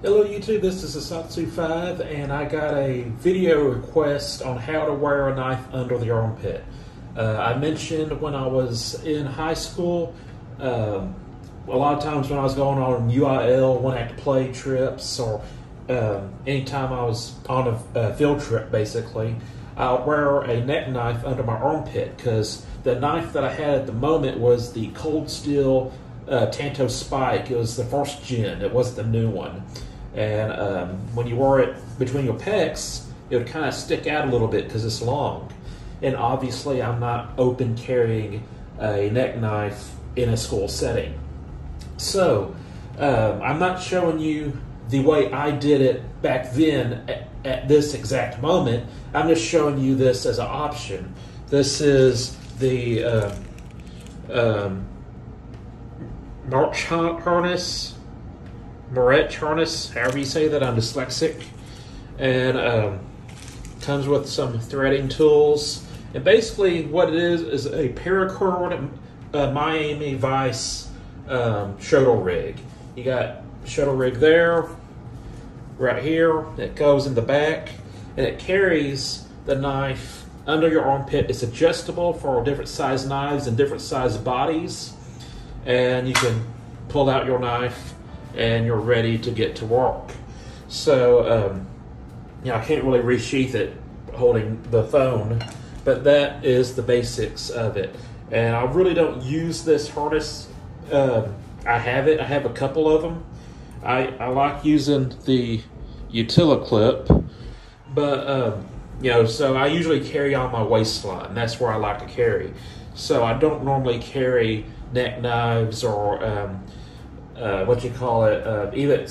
Hello YouTube, this is Asatsu5 and I got a video request on how to wear a knife under the armpit. I mentioned when I was in high school, a lot of times when I was going on UIL, one act play trips, or anytime I was on a field trip basically, I'll wear a neck knife under my armpit because the knife that I had at the moment was the Cold Steel Tanto Spike. It was the first gen, it wasn't the new one. And when you wore it between your pecs, it would kind of stick out a little bit because it's long. And obviously I'm not open carrying a neck knife in a school setting. So I'm not showing you the way I did it back then at this exact moment. I'm just showing you this as an option. This is the March harness. Moret harness, however you say that, I'm dyslexic, and comes with some threading tools. And basically what it is a paracord Miami Vice shuttle rig. You got shuttle rig there, right here, it goes in the back, and it carries the knife under your armpit. It's adjustable for different size knives and different size bodies, and you can pull out your knife and you're ready to get to work. So, I can't really resheath it holding the phone, but that is the basics of it. And I really don't use this harness. I have a couple of them. I like using the Utility-Clip, but, so I usually carry on my waistline. That's where I like to carry. So I don't normally carry neck knives or either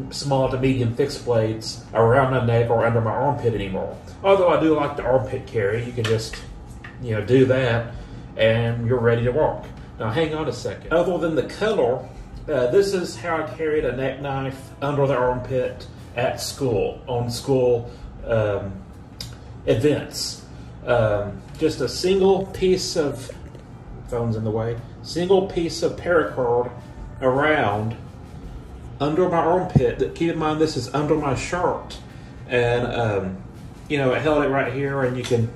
small to medium fixed blades around my neck or under my armpit anymore. Although I do like the armpit carry. You can just, do that and you're ready to work. Now hang on a second. Other than the color, this is how I carried a neck knife under the armpit at school, on school events. Just a single piece of, phone's in the way, single piece of paracord around under my armpit. Keep in mind this is under my shirt, and it held it right here, and you can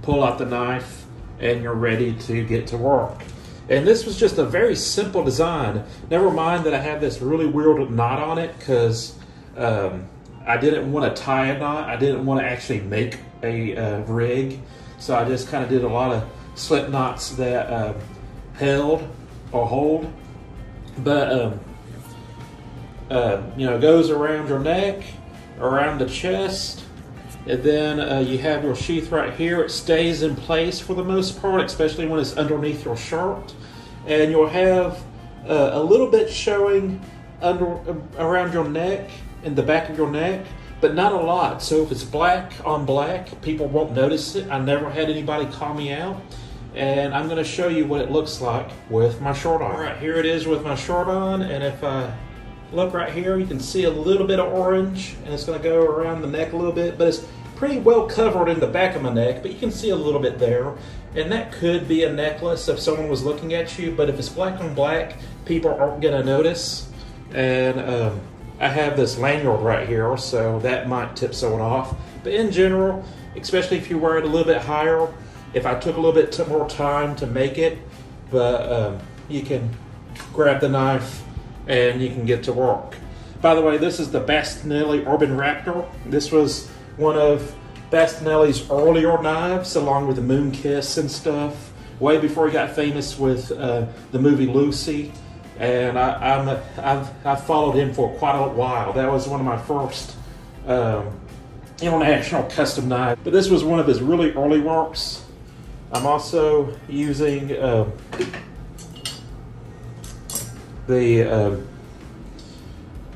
pull out the knife and you're ready to get to work. And this was just a very simple design. Never mind that I have this really weird knot on it because I didn't want to tie a knot. I didn't want to actually make a rig, so I just kind of did a lot of slip knots that held or hold. But it goes around your neck, around the chest, and then you have your sheath right here. It stays in place for the most part, especially when it's underneath your shirt. And you'll have a little bit showing around your neck and the back of your neck, but not a lot. So if it's black on black, people won't notice it. I never had anybody call me out. And I'm going to show you what it looks like with my shirt on. All right, here it is with my shirt on, and if I look right here, you can see a little bit of orange, and it's going to go around the neck a little bit, but it's pretty well covered in the back of my neck, but you can see a little bit there. And that could be a necklace if someone was looking at you, but if it's black on black, people aren't going to notice. And I have this lanyard right here, so that might tip someone off. But in general, especially if you wear it a little bit higher, if I took a little bit more time to make it, but you can grab the knife and you can get to work. By the way, this is the Bastinelli Urban Raptor. This was one of Bastinelli's earlier knives, along with the Moon Kiss and stuff, way before he got famous with the movie Lucy. And I've followed him for quite a while. That was one of my first international custom knives. But this was one of his really early works. I'm also using the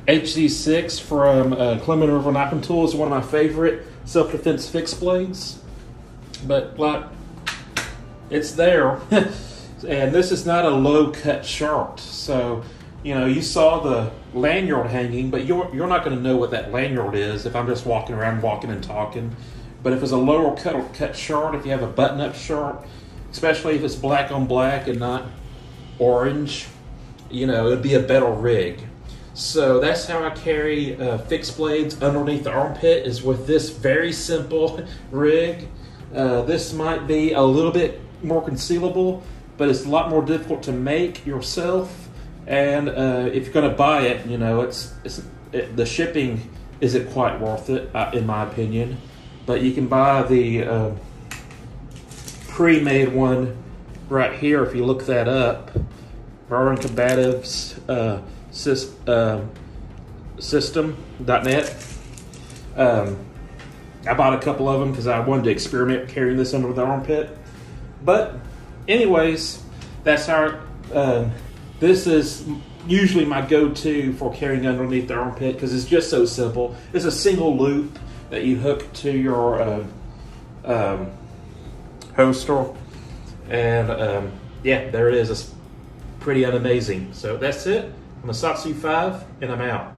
HZ6 from Clement River Knifing Tools. One of my favorite self-defense fixed blades. But it's there. And this is not a low-cut shirt. So, you saw the lanyard hanging, but you're not going to know what that lanyard is if I'm just walking around, walking and talking. But if it's a lower cut shirt, if you have a button-up shirt, especially if it's black on black and not orange, it'd be a better rig. So that's how I carry fixed blades underneath the armpit, is with this very simple rig. This might be a little bit more concealable, but it's a lot more difficult to make yourself. And if you're going to buy it, you know, the shipping isn't quite worth it, in my opinion. But you can buy the pre-made one right here if you look that up. Burn Combatives system.net. I bought a couple of them because I wanted to experiment carrying this under the armpit. But anyways, that's how this is usually my go-to for carrying underneath the armpit, because it's just so simple. It's a single loop that you hook to your holster, and yeah, there it is. It's pretty amazing. So that's it. I'm a Satsu 5, and I'm out.